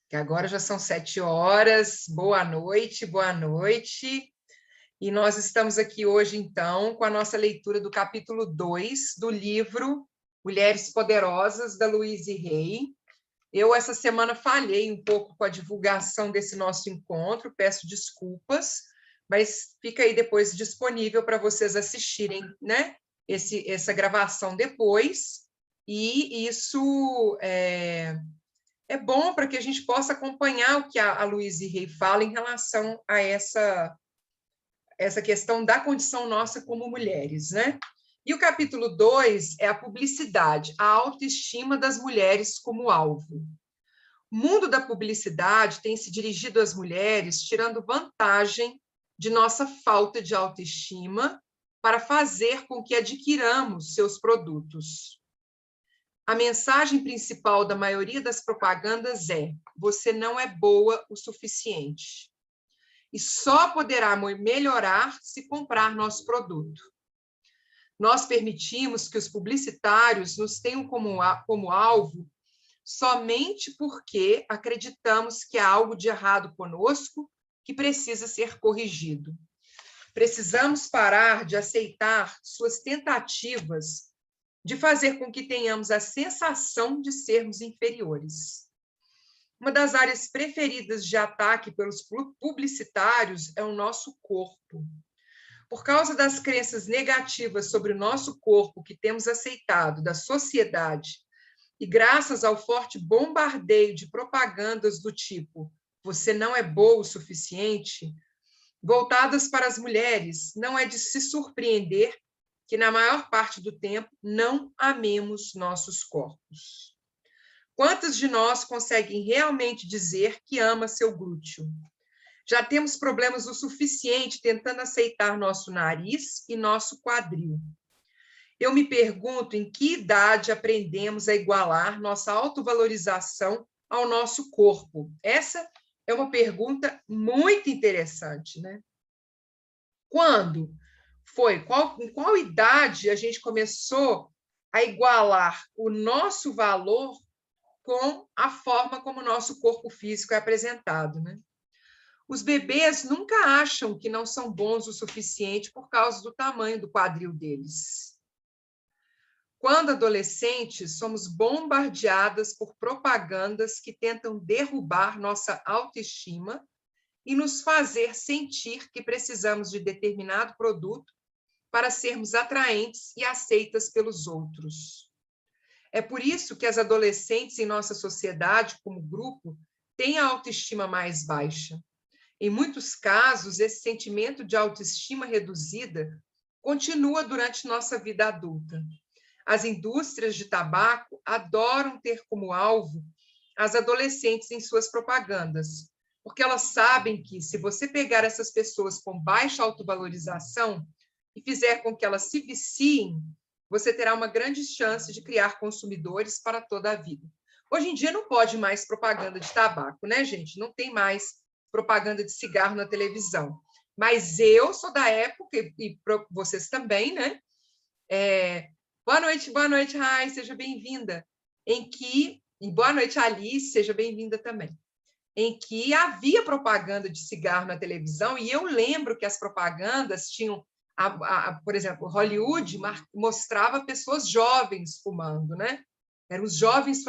que agora já são 7 horas. Boa noite, boa noite. E nós estamos aqui hoje, então, com a nossa leitura do capítulo 2 do livro Mulheres Poderosas, da Louise Hay. Eu, essa semana, falhei um pouco com a divulgação desse nosso encontro, peço desculpas, mas fica aí depois disponível para vocês assistirem, né? Essa gravação depois, e isso é bom para que a gente possa acompanhar o que a Louise Hay fala em relação a essa questão da condição nossa como mulheres, né? E o capítulo 2 é a publicidade, a autoestima das mulheres como alvo. O mundo da publicidade tem se dirigido às mulheres, tirando vantagem de nossa falta de autoestima para fazer com que adquiramos seus produtos. A mensagem principal da maioria das propagandas é: você não é boa o suficiente. E só poderá melhorar se comprar nosso produto. Nós permitimos que os publicitários nos tenham como alvo somente porque acreditamos que há algo de errado conosco que precisa ser corrigido. Precisamos parar de aceitar suas tentativas de fazer com que tenhamos a sensação de sermos inferiores. Uma das áreas preferidas de ataque pelos publicitários é o nosso corpo. Por causa das crenças negativas sobre o nosso corpo que temos aceitado da sociedade e graças ao forte bombardeio de propagandas do tipo "você não é boa o suficiente", voltadas para as mulheres, não é de se surpreender que, na maior parte do tempo, não amemos nossos corpos. Quantas de nós conseguem realmente dizer que ama seu glúteo? Já temos problemas o suficiente tentando aceitar nosso nariz e nosso quadril. Eu me pergunto em que idade aprendemos a igualar nossa autovalorização ao nosso corpo. Essa é uma pergunta muito interessante, né? Quando foi? Em qual idade a gente começou a igualar o nosso valor com a forma como o nosso corpo físico é apresentado, né? Os bebês nunca acham que não são bons o suficiente por causa do tamanho do quadril deles. Quando adolescentes, somos bombardeadas por propagandas que tentam derrubar nossa autoestima e nos fazer sentir que precisamos de determinado produto para sermos atraentes e aceitas pelos outros. É por isso que as adolescentes em nossa sociedade, como grupo, têm a autoestima mais baixa. Em muitos casos, esse sentimento de autoestima reduzida continua durante nossa vida adulta. As indústrias de tabaco adoram ter como alvo as adolescentes em suas propagandas, porque elas sabem que, se você pegar essas pessoas com baixa autovalorização e fizer com que elas se viciem, você terá uma grande chance de criar consumidores para toda a vida. Hoje em dia não pode mais propaganda de tabaco, né, gente? Não tem mais propaganda de cigarro na televisão. Mas eu sou da época, e vocês também, né? Boa noite, Rai, seja bem-vinda. E boa noite, Alice, seja bem-vinda também. Em que havia propaganda de cigarro na televisão, e eu lembro que as propagandas tinham, por exemplo, Hollywood mostrava pessoas jovens fumando, né? Eram os jovens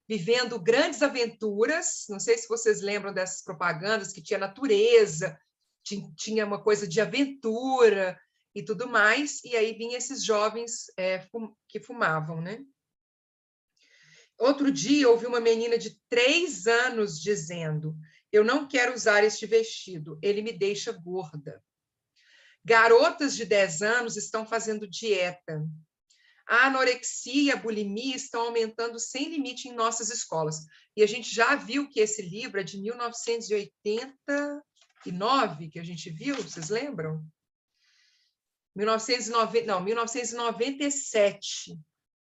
vivendo grandes aventuras. Não sei se vocês lembram dessas propagandas, que tinha natureza, tinha uma coisa de aventura e tudo mais, e aí vinham esses jovens que fumavam, né? Outro dia, ouvi uma menina de 3 anos dizendo: eu não quero usar este vestido, ele me deixa gorda. Garotas de 10 anos estão fazendo dieta. A anorexia e a bulimia estão aumentando sem limite em nossas escolas. E a gente já viu que esse livro é de 1989, que a gente viu, vocês lembram? 1997.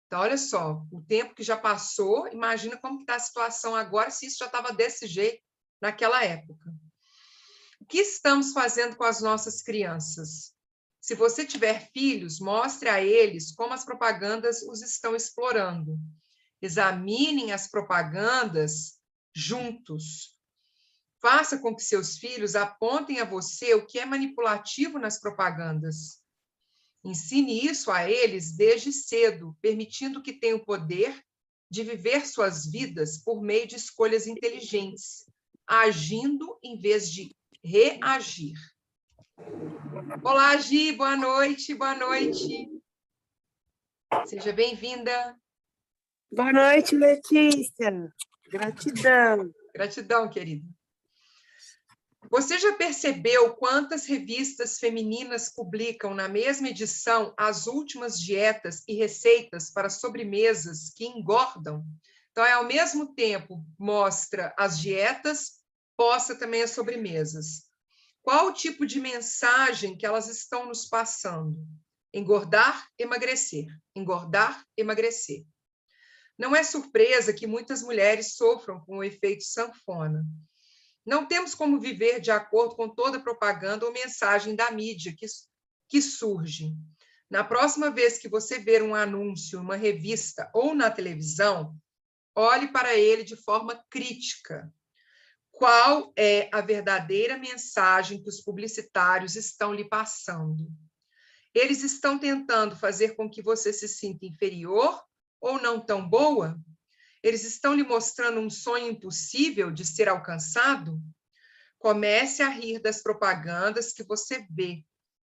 Então, olha só, o tempo que já passou, imagina como está a situação agora, se isso já estava desse jeito naquela época. O que estamos fazendo com as nossas crianças? Se você tiver filhos, mostre a eles como as propagandas os estão explorando. Examinem as propagandas juntos. Faça com que seus filhos apontem a você o que é manipulativo nas propagandas. Ensine isso a eles desde cedo, permitindo que tenham o poder de viver suas vidas por meio de escolhas inteligentes, agindo em vez de reagir. Olá, Gi, boa noite, boa noite. Seja bem-vinda. Boa noite, Letícia. Gratidão. Gratidão, querida. Você já percebeu quantas revistas femininas publicam na mesma edição as últimas dietas e receitas para sobremesas que engordam? Então, ao mesmo tempo, mostra as dietas, posta também as sobremesas. Qual o tipo de mensagem que elas estão nos passando? Engordar, emagrecer. Engordar, emagrecer. Não é surpresa que muitas mulheres sofram com o efeito sanfona. Não temos como viver de acordo com toda propaganda ou mensagem da mídia que surge. Na próxima vez que você ver um anúncio, uma revista ou na televisão, olhe para ele de forma crítica. Qual é a verdadeira mensagem que os publicitários estão lhe passando? Eles estão tentando fazer com que você se sinta inferior ou não tão boa? Eles estão lhe mostrando um sonho impossível de ser alcançado? Comece a rir das propagandas que você vê,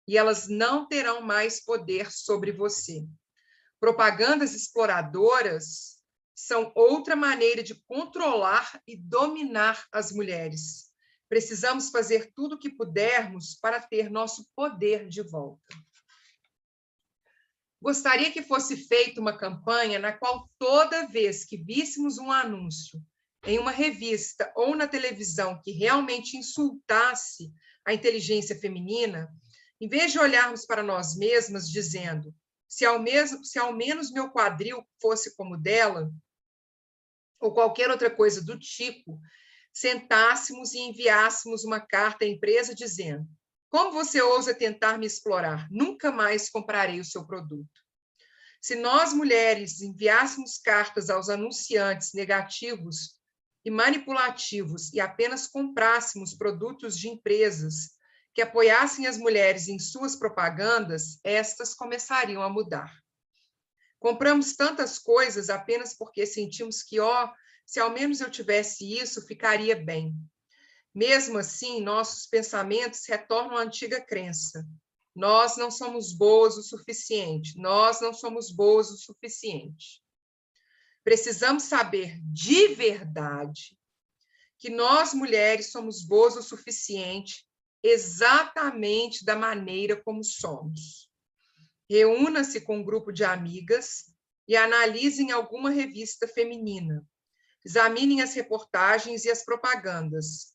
e elas não terão mais poder sobre você. Propagandas exploradoras são outra maneira de controlar e dominar as mulheres. Precisamos fazer tudo o que pudermos para ter nosso poder de volta. Gostaria que fosse feita uma campanha na qual, toda vez que víssemos um anúncio em uma revista ou na televisão que realmente insultasse a inteligência feminina, em vez de olharmos para nós mesmas dizendo, se ao menos meu quadril fosse como o dela, ou qualquer outra coisa do tipo, sentássemos e enviássemos uma carta à empresa dizendo, como você ousa tentar me explorar? Nunca mais comprarei o seu produto. Se nós, mulheres, enviássemos cartas aos anunciantes negativos e manipulativos e apenas comprássemos produtos de empresas que apoiassem as mulheres em suas propagandas, estas começariam a mudar. Compramos tantas coisas apenas porque sentimos que, se ao menos eu tivesse isso, ficaria bem. Mesmo assim, nossos pensamentos retornam à antiga crença. Nós não somos boas o suficiente. Nós não somos boas o suficiente. Precisamos saber de verdade que nós, mulheres, somos boas o suficiente exatamente da maneira como somos. Reúna-se com um grupo de amigas e analisem alguma revista feminina. Examinem as reportagens e as propagandas.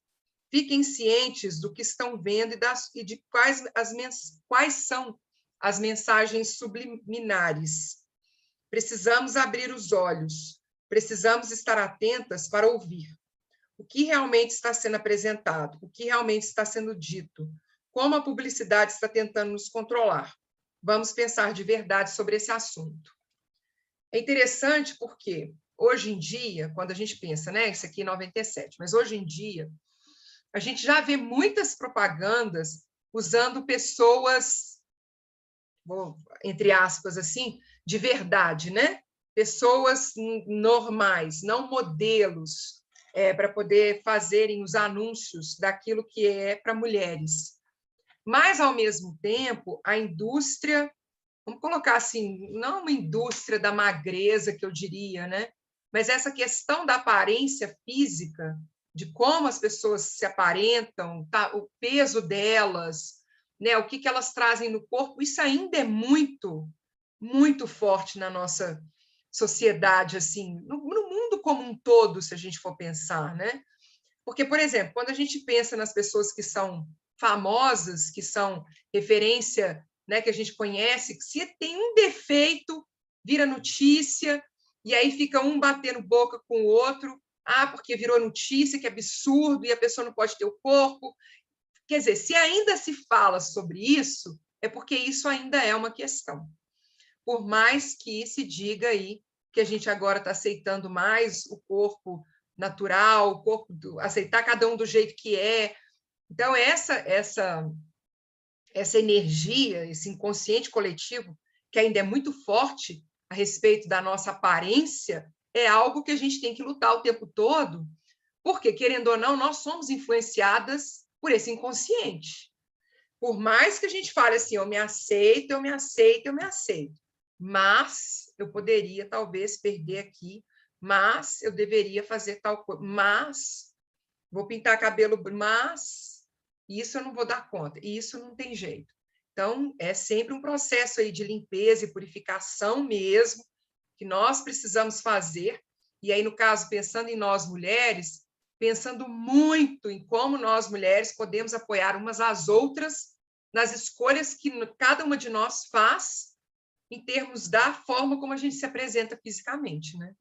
Fiquem cientes do que estão vendo e de quais são as mensagens subliminares. Precisamos abrir os olhos, precisamos estar atentas para ouvir o que realmente está sendo apresentado, o que realmente está sendo dito, como a publicidade está tentando nos controlar. Vamos pensar de verdade sobre esse assunto. É interessante porque, hoje em dia, quando a gente pensa, né, isso aqui é 97, mas hoje em dia, a gente já vê muitas propagandas usando pessoas, entre aspas, assim, de verdade, né? Pessoas normais, não modelos, para poder fazerem os anúncios daquilo que é para mulheres. Mas, ao mesmo tempo, a indústria, vamos colocar assim, não uma indústria da magreza, que eu diria, né? Mas essa questão da aparência física, de como as pessoas se aparentam, tá? O peso delas, né? O que elas trazem no corpo, isso ainda é muito, muito forte na nossa sociedade, assim, no mundo como um todo, se a gente for pensar, né? Porque, por exemplo, quando a gente pensa nas pessoas que são famosas, que são referência, né, que a gente conhece, se tem um defeito, vira notícia, e aí fica um batendo boca com o outro, porque virou notícia, que absurdo, e a pessoa não pode ter o corpo. Quer dizer, se ainda se fala sobre isso, é porque isso ainda é uma questão. Por mais que se diga aí que a gente agora está aceitando mais o corpo natural, o corpo, aceitar cada um do jeito que é. Então, essa energia, esse inconsciente coletivo, que ainda é muito forte a respeito da nossa aparência, é algo que a gente tem que lutar o tempo todo, porque, querendo ou não, nós somos influenciadas por esse inconsciente. Por mais que a gente fale assim, eu me aceito, eu me aceito, eu me aceito, mas eu poderia, talvez, perder aqui, mas eu deveria fazer tal coisa, mas vou pintar cabelo, mas isso eu não vou dar conta, isso não tem jeito. Então, é sempre um processo aí de limpeza e purificação mesmo, que nós precisamos fazer, e aí, no caso, pensando em nós mulheres, pensando muito em como nós mulheres podemos apoiar umas às outras nas escolhas que cada uma de nós faz em termos da forma como a gente se apresenta fisicamente, né?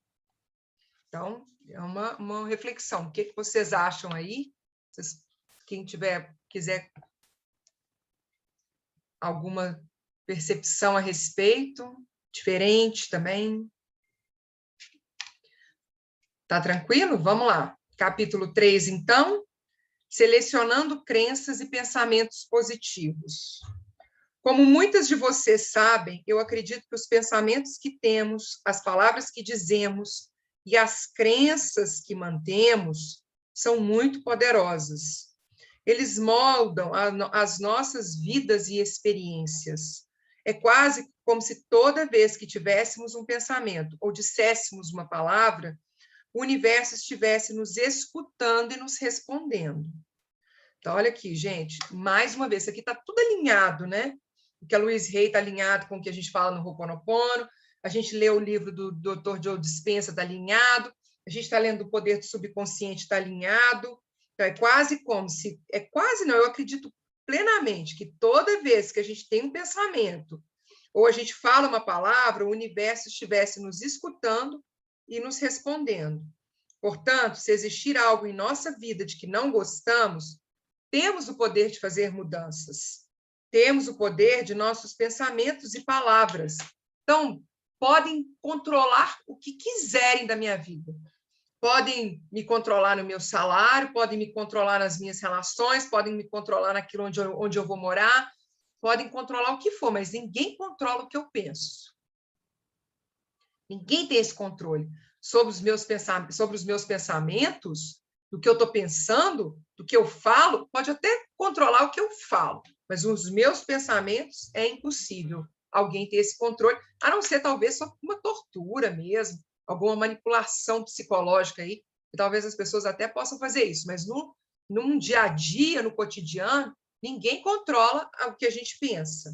Então, é uma reflexão. O que vocês acham aí? Quem quiser alguma percepção a respeito, diferente também. Tá tranquilo? Vamos lá. Capítulo 3, então. Selecionando crenças e pensamentos positivos. Como muitas de vocês sabem, eu acredito que os pensamentos que temos, as palavras que dizemos e as crenças que mantemos são muito poderosas. Eles moldam as nossas vidas e experiências. É quase como se toda vez que tivéssemos um pensamento ou disséssemos uma palavra, o universo estivesse nos escutando e nos respondendo. Então, olha aqui, gente, mais uma vez, isso aqui está tudo alinhado, né? O que a Louise Hay está alinhado com o que a gente fala no Ho'oponopono, a gente lê o livro do Dr. Joe Dispenza, está alinhado, a gente está lendo o Poder do Subconsciente, está alinhado. Então, é quase como se... É quase não, eu acredito plenamente que toda vez que a gente tem um pensamento ou a gente fala uma palavra, o universo estivesse nos escutando e nos respondendo. Portanto, se existir algo em nossa vida de que não gostamos, temos o poder de fazer mudanças. Temos o poder de nossos pensamentos e palavras. Então, podem controlar o que quiserem da minha vida. Podem me controlar no meu salário, podem me controlar nas minhas relações, podem me controlar naquilo onde eu vou morar, podem controlar o que for, mas ninguém controla o que eu penso. Ninguém tem esse controle sobre os meus pensamentos, do que eu estou pensando, do que eu falo, pode até controlar o que eu falo, mas os meus pensamentos é impossível alguém ter esse controle, a não ser talvez só uma tortura mesmo, alguma manipulação psicológica aí, que talvez as pessoas até possam fazer isso, mas num dia a dia, no cotidiano, ninguém controla o que a gente pensa.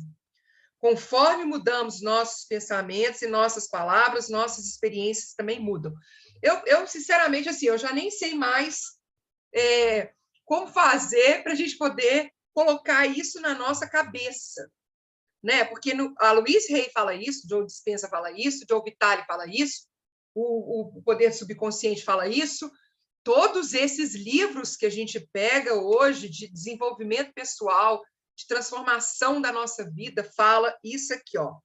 Conforme mudamos nossos pensamentos e nossas palavras, nossas experiências também mudam. Eu sinceramente, assim, eu já nem sei mais como fazer para a gente poder colocar isso na nossa cabeça, né? Porque a Louise Hay fala isso, Joe Dispenza fala isso, Joe Vitale fala isso, o Poder Subconsciente fala isso. Todos esses livros que a gente pega hoje de desenvolvimento pessoal, de transformação da nossa vida, fala isso aqui, ó.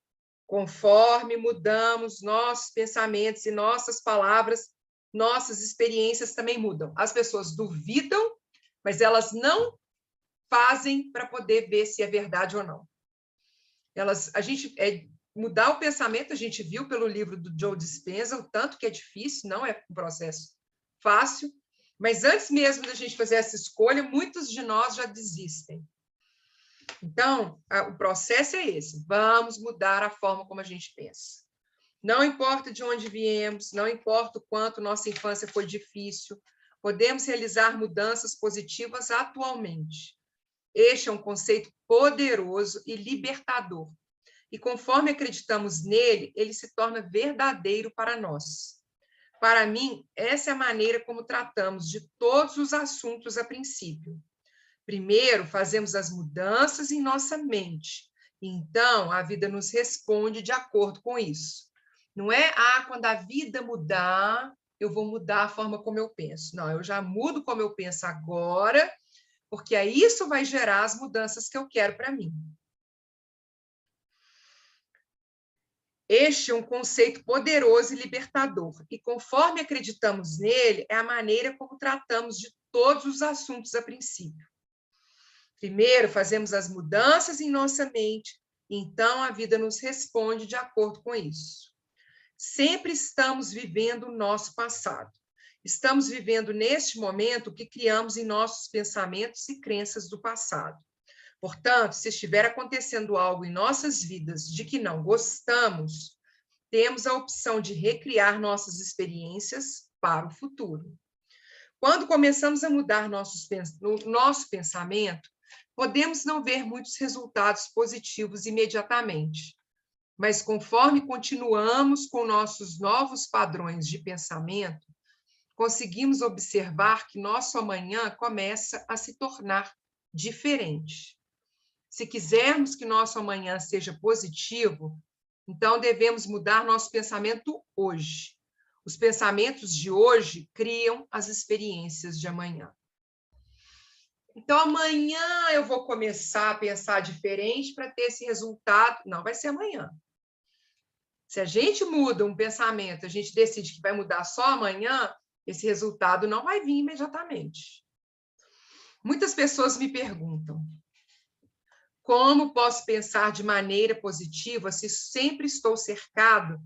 Conforme mudamos nossos pensamentos e nossas palavras, nossas experiências também mudam. As pessoas duvidam, mas elas não fazem para poder ver se é verdade ou não. Mudar o pensamento, a gente viu pelo livro do Joe Dispenza, o tanto que é difícil, não é um processo fácil, mas antes mesmo da gente fazer essa escolha, muitos de nós já desistem. Então, o processo é esse, vamos mudar a forma como a gente pensa. Não importa de onde viemos, não importa o quanto nossa infância foi difícil, podemos realizar mudanças positivas atualmente. Este é um conceito poderoso e libertador. E conforme acreditamos nele, ele se torna verdadeiro para nós. Para mim, essa é a maneira como tratamos de todos os assuntos a princípio. Primeiro, fazemos as mudanças em nossa mente. Então, a vida nos responde de acordo com isso. Não é, quando a vida mudar, eu vou mudar a forma como eu penso. Não, eu já mudo como eu penso agora, porque aí isso vai gerar as mudanças que eu quero para mim. Este é um conceito poderoso e libertador, e conforme acreditamos nele, é a maneira como tratamos de todos os assuntos a princípio. Primeiro, fazemos as mudanças em nossa mente, e então a vida nos responde de acordo com isso. Sempre estamos vivendo o nosso passado. Estamos vivendo neste momento o que criamos em nossos pensamentos e crenças do passado. Portanto, se estiver acontecendo algo em nossas vidas de que não gostamos, temos a opção de recriar nossas experiências para o futuro. Quando começamos a mudar nosso pensamento, podemos não ver muitos resultados positivos imediatamente, mas conforme continuamos com nossos novos padrões de pensamento, conseguimos observar que nosso amanhã começa a se tornar diferente. Se quisermos que nosso amanhã seja positivo, então devemos mudar nosso pensamento hoje. Os pensamentos de hoje criam as experiências de amanhã. Então, amanhã eu vou começar a pensar diferente para ter esse resultado. Não, vai ser amanhã. Se a gente muda um pensamento, a gente decide que vai mudar só amanhã, esse resultado não vai vir imediatamente. Muitas pessoas me perguntam: como posso pensar de maneira positiva se sempre estou cercado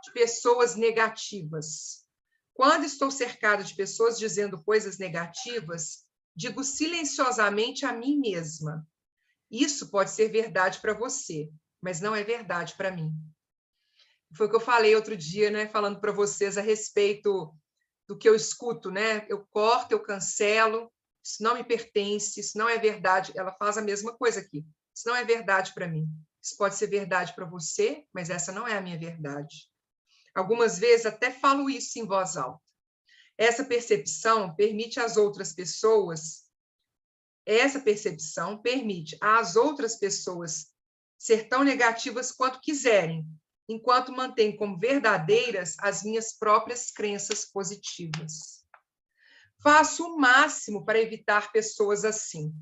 de pessoas negativas? Quando estou cercado de pessoas dizendo coisas negativas, digo silenciosamente a mim mesma: isso pode ser verdade para você, mas não é verdade para mim. Foi o que eu falei outro dia, né, falando para vocês a respeito do que eu escuto, né? Eu corto, eu cancelo, isso não me pertence, isso não é verdade. Ela faz a mesma coisa aqui. Isso não é verdade para mim. Isso pode ser verdade para você, mas essa não é a minha verdade. Algumas vezes até falo isso em voz alta. Essa percepção permite às outras pessoas ser tão negativas quanto quiserem, enquanto mantém como verdadeiras as minhas próprias crenças positivas. Faço o máximo para evitar pessoas assim.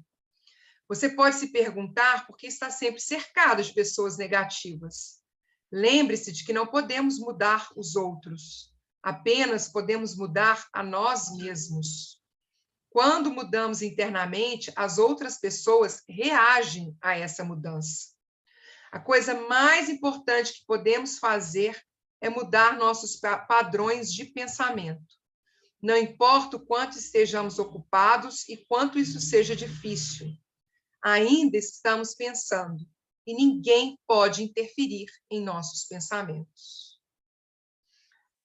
Você pode se perguntar por que está sempre cercado de pessoas negativas. Lembre-se de que não podemos mudar os outros, apenas podemos mudar a nós mesmos. Quando mudamos internamente, as outras pessoas reagem a essa mudança. A coisa mais importante que podemos fazer é mudar nossos padrões de pensamento. Não importa o quanto estejamos ocupados e quanto isso seja difícil, ainda estamos pensando e ninguém pode interferir em nossos pensamentos.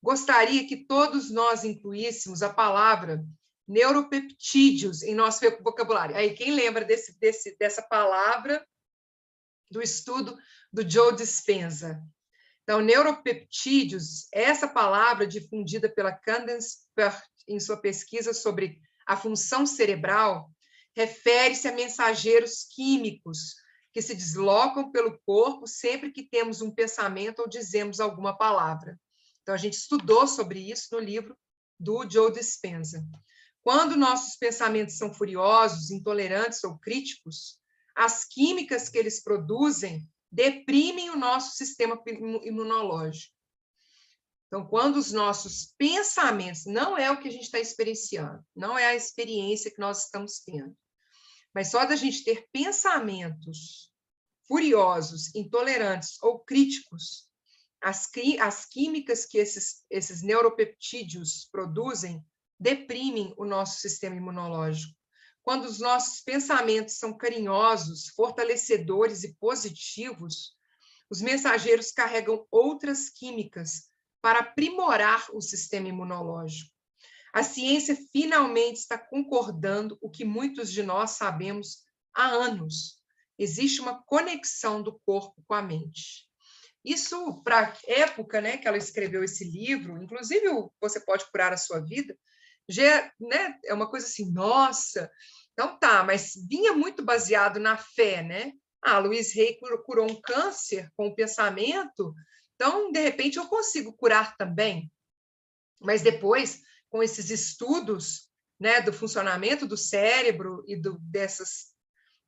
Gostaria que todos nós incluíssemos a palavra neuropeptídeos em nosso vocabulário. Aí, quem lembra dessa palavra do estudo do Joe Dispenza? Então, neuropeptídeos, essa palavra difundida pela Candace Pert em sua pesquisa sobre a função cerebral, refere-se a mensageiros químicos que se deslocam pelo corpo sempre que temos um pensamento ou dizemos alguma palavra. Então, a gente estudou sobre isso no livro do Joe Dispenza. Quando nossos pensamentos são furiosos, intolerantes ou críticos, as químicas que eles produzem deprimem o nosso sistema imunológico. Então, quando os nossos pensamentos, não é o que a gente está experienciando, não é a experiência que nós estamos tendo, mas só da gente ter pensamentos furiosos, intolerantes ou críticos, as químicas que esses neuropeptídeos produzem deprimem o nosso sistema imunológico. Quando os nossos pensamentos são carinhosos, fortalecedores e positivos, os mensageiros carregam outras químicas para aprimorar o sistema imunológico. A ciência finalmente está concordando o que muitos de nós sabemos há anos. Existe uma conexão do corpo com a mente. Isso, para a época, né, que ela escreveu esse livro, inclusive Você Pode Curar a Sua Vida, já, né, é uma coisa assim, nossa, então tá, mas vinha muito baseado na fé, né? Louise Hay curou um câncer com o pensamento, então, de repente, eu consigo curar também. Mas depois, com esses estudos, né, do funcionamento do cérebro e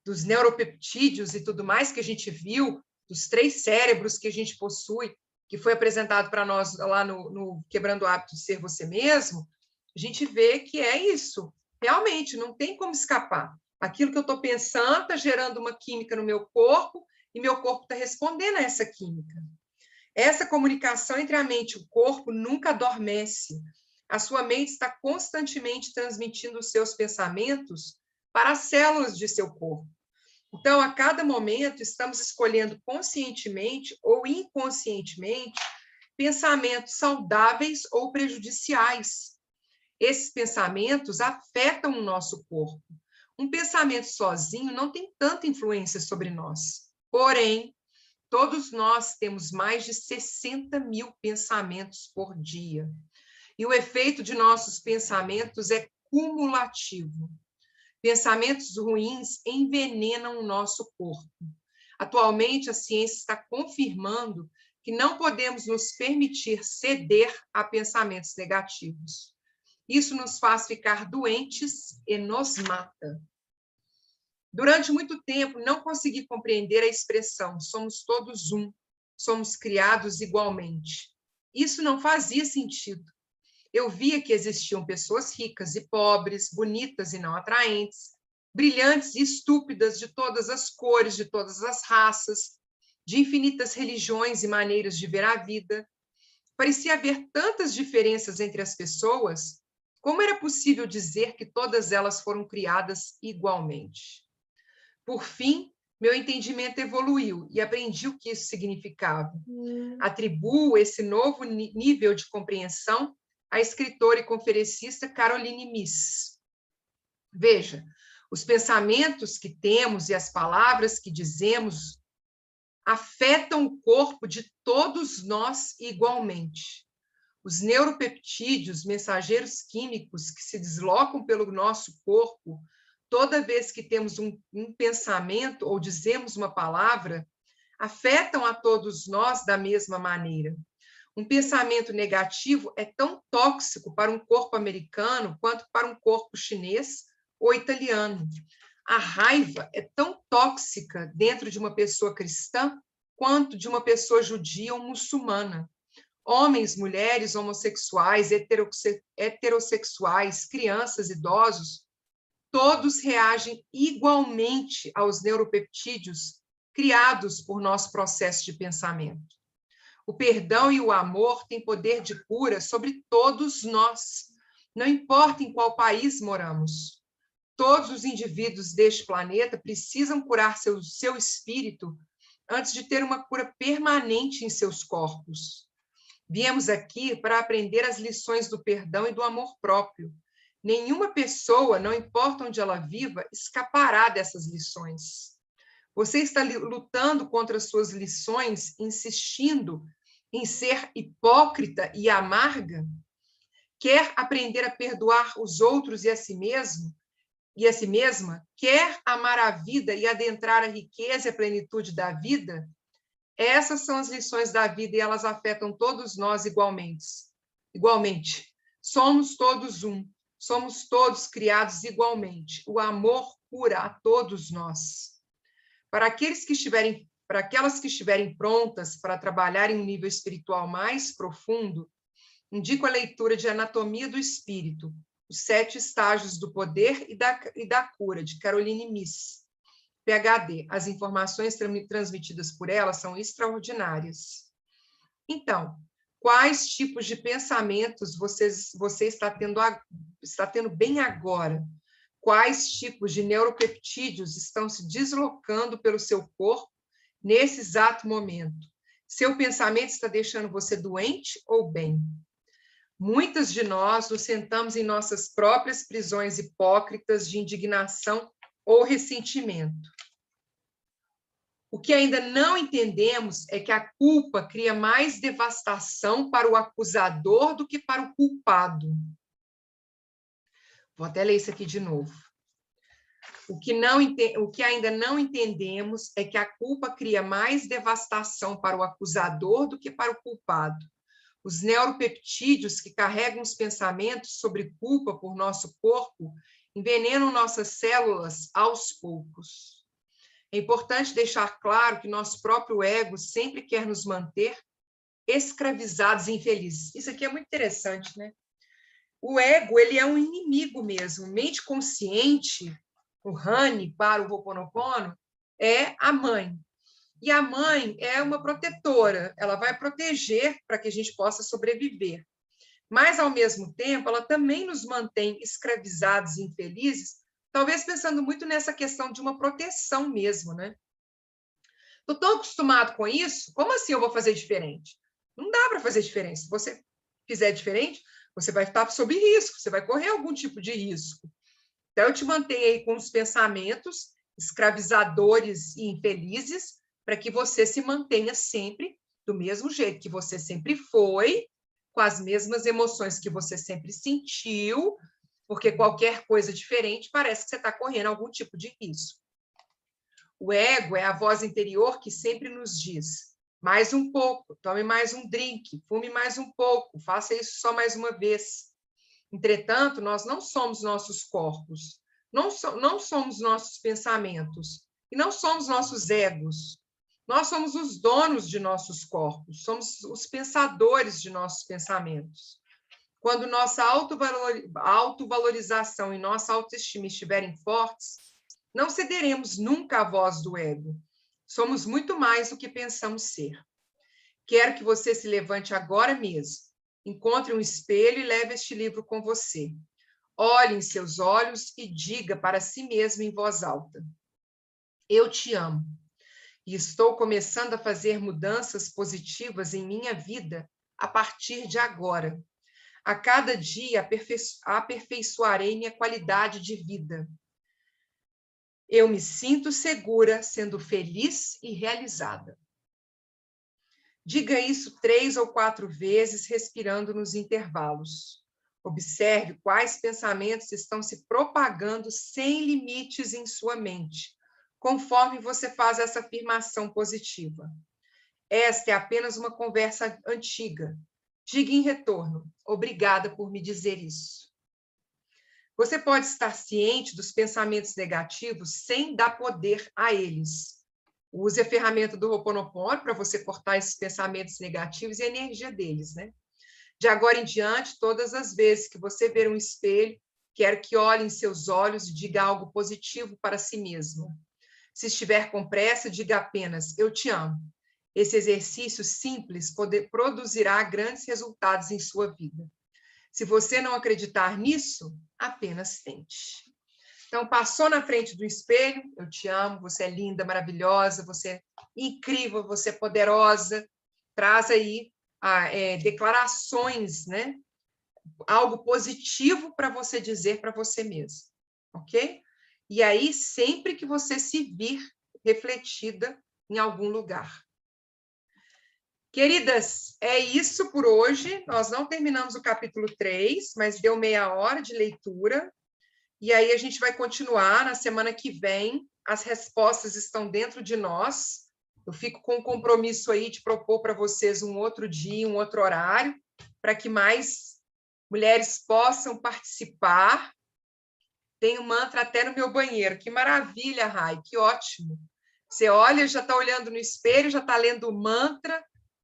dos neuropeptídeos e tudo mais que a gente viu, dos 3 cérebros que a gente possui, que foi apresentado para nós lá no Quebrando o Hábito de Ser Você Mesmo, a gente vê que é isso. Realmente, não tem como escapar. Aquilo que eu estou pensando está gerando uma química no meu corpo e meu corpo está respondendo a essa química. Essa comunicação entre a mente e o corpo nunca adormece. A sua mente está constantemente transmitindo os seus pensamentos para as células de seu corpo. Então, a cada momento, estamos escolhendo conscientemente ou inconscientemente pensamentos saudáveis ou prejudiciais. Esses pensamentos afetam o nosso corpo. Um pensamento sozinho não tem tanta influência sobre nós. Porém, todos nós temos mais de 60 mil pensamentos por dia. E o efeito de nossos pensamentos é cumulativo. Pensamentos ruins envenenam o nosso corpo. Atualmente, a ciência está confirmando que não podemos nos permitir ceder a pensamentos negativos. Isso nos faz ficar doentes e nos mata. Durante muito tempo, não consegui compreender a expressão somos todos um, somos criados igualmente. Isso não fazia sentido. Eu via que existiam pessoas ricas e pobres, bonitas e não atraentes, brilhantes e estúpidas, de todas as cores, de todas as raças, de infinitas religiões e maneiras de ver a vida. Parecia haver tantas diferenças entre as pessoas, como era possível dizer que todas elas foram criadas igualmente? Por fim, meu entendimento evoluiu e aprendi o que isso significava. Atribuo esse novo nível de compreensão à escritora e conferencista Caroline Myss. Veja, os pensamentos que temos e as palavras que dizemos afetam o corpo de todos nós igualmente. Os neuropeptídeos, mensageiros químicos que se deslocam pelo nosso corpo, toda vez que temos um pensamento ou dizemos uma palavra, afetam a todos nós da mesma maneira. Um pensamento negativo é tão tóxico para um corpo americano quanto para um corpo chinês ou italiano. A raiva é tão tóxica dentro de uma pessoa cristã quanto de uma pessoa judia ou muçulmana. Homens, mulheres, homossexuais, heterossexuais, crianças, idosos, todos reagem igualmente aos neuropeptídeos criados por nosso processo de pensamento. O perdão e o amor têm poder de cura sobre todos nós, não importa em qual país moramos. Todos os indivíduos deste planeta precisam curar seu espírito antes de ter uma cura permanente em seus corpos. Viemos aqui para aprender as lições do perdão e do amor próprio. Nenhuma pessoa, não importa onde ela viva, escapará dessas lições. Você está lutando contra as suas lições, insistindo em ser hipócrita e amarga? Quer aprender a perdoar os outros e a si mesmo? E a si mesma? Quer amar a vida e adentrar a riqueza e a plenitude da vida? Essas são as lições da vida e elas afetam todos nós igualmente. Somos todos um. Somos todos criados igualmente. O amor cura a todos nós. Para aquelas que estiverem prontas para trabalhar em um nível espiritual mais profundo, indico a leitura de Anatomia do Espírito, Os 7 Estágios do Poder e da Cura, de Caroline Myss, PhD. As informações transmitidas por ela são extraordinárias. Então, quais tipos de pensamentos você está tendo bem agora? Quais tipos de neuropeptídeos estão se deslocando pelo seu corpo nesse exato momento? Seu pensamento está deixando você doente ou bem? Muitas de nós nos sentamos em nossas próprias prisões hipócritas de indignação ou ressentimento. O que ainda não entendemos é que a culpa cria mais devastação para o acusador do que para o culpado. Vou até ler isso aqui de novo. O que ainda não entendemos é que a culpa cria mais devastação para o acusador do que para o culpado. Os neuropeptídeos que carregam os pensamentos sobre culpa por nosso corpo envenenam nossas células aos poucos. É importante deixar claro que nosso próprio ego sempre quer nos manter escravizados e infelizes. Isso aqui é muito interessante, né? O ego, ele é um inimigo mesmo. Mente consciente, o Hani para o Ho'oponopono, é a mãe. E a mãe é uma protetora, ela vai proteger para que a gente possa sobreviver. Mas, ao mesmo tempo, ela também nos mantém escravizados e infelizes, talvez pensando muito nessa questão de uma proteção mesmo, né? Estou tão acostumado com isso, como assim eu vou fazer diferente? Não dá para fazer diferente. Se você fizer diferente, você vai estar sob risco, você vai correr algum tipo de risco. Então, eu te mantenho aí com os pensamentos escravizadores e infelizes, para que você se mantenha sempre do mesmo jeito que você sempre foi, com as mesmas emoções que você sempre sentiu, porque qualquer coisa diferente parece que você está correndo algum tipo de risco. O ego é a voz interior que sempre nos diz: mais um pouco, tome mais um drink, fume mais um pouco, faça isso só mais uma vez. Entretanto, nós não somos nossos corpos, não somos nossos pensamentos, e não somos nossos egos. Nós somos os donos de nossos corpos, somos os pensadores de nossos pensamentos. Quando nossa autovalorização e nossa autoestima estiverem fortes, não cederemos nunca à voz do ego. Somos muito mais do que pensamos ser. Quero que você se levante agora mesmo, encontre um espelho e leve este livro com você. Olhe em seus olhos e diga para si mesmo em voz alta: eu te amo. E estou começando a fazer mudanças positivas em minha vida a partir de agora. A cada dia aperfeiçoarei minha qualidade de vida. Eu me sinto segura, sendo feliz e realizada. Diga isso 3 ou 4 vezes, respirando nos intervalos. Observe quais pensamentos estão se propagando sem limites em sua mente, conforme você faz essa afirmação positiva. Esta é apenas uma conversa antiga. Diga em retorno: obrigada por me dizer isso. Você pode estar ciente dos pensamentos negativos sem dar poder a eles. Use a ferramenta do Ho'oponopono para você cortar esses pensamentos negativos e a energia deles, né? De agora em diante, todas as vezes que você ver um espelho, quero que olhe em seus olhos e diga algo positivo para si mesmo. Se estiver com pressa, diga apenas: eu te amo. Esse exercício simples produzirá grandes resultados em sua vida. Se você não acreditar nisso, apenas tente. Então, passou na frente do espelho: eu te amo, você é linda, maravilhosa, você é incrível, você é poderosa. Traz aí declarações, né? Algo positivo para você dizer para você mesmo, ok? E aí, sempre que você se vir refletida em algum lugar. Queridas, é isso por hoje. Nós não terminamos o capítulo 3, mas deu meia hora de leitura. E aí a gente vai continuar na semana que vem. As respostas estão dentro de nós. Eu fico com o compromisso aí de propor para vocês um outro dia, um outro horário, para que mais mulheres possam participar. Tem um mantra até no meu banheiro. Que maravilha, Rai, que ótimo. Você olha, já está olhando no espelho, já está lendo o mantra,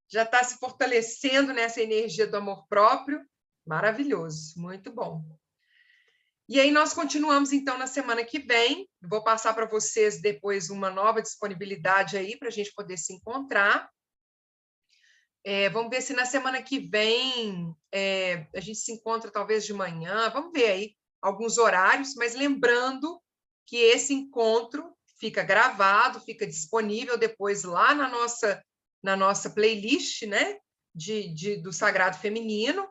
já está se fortalecendo nessa energia do amor próprio. Maravilhoso, muito bom. E aí nós continuamos, então, na semana que vem. Vou passar para vocês depois uma nova disponibilidade aí para a gente poder se encontrar. Vamos ver se na semana que vem a gente se encontra talvez de manhã. Vamos ver aí alguns horários, mas lembrando que esse encontro fica gravado, fica disponível depois lá na nossa playlist, né, do Sagrado Feminino.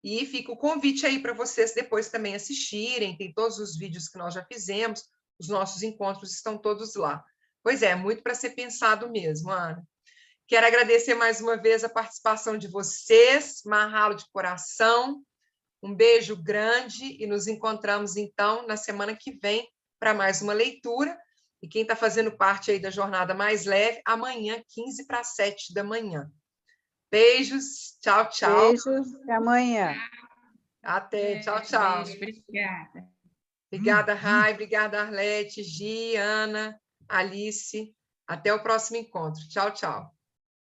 E fica o convite aí para vocês depois também assistirem. Tem todos os vídeos que nós já fizemos, os nossos encontros estão todos lá. Pois é, muito para ser pensado mesmo, Ana. Quero agradecer mais uma vez a participação de vocês, Mahalo de coração. Um beijo grande e nos encontramos, então, na semana que vem para mais uma leitura. E quem está fazendo parte aí da Jornada Mais Leve, amanhã, 15 para 7 da manhã. Beijos, tchau, tchau. Beijos, até amanhã. Até, tchau, tchau. Beijo, obrigada. Obrigada, Rai, obrigada, Arlete, Gi, Ana, Alice. Até o próximo encontro. Tchau, tchau.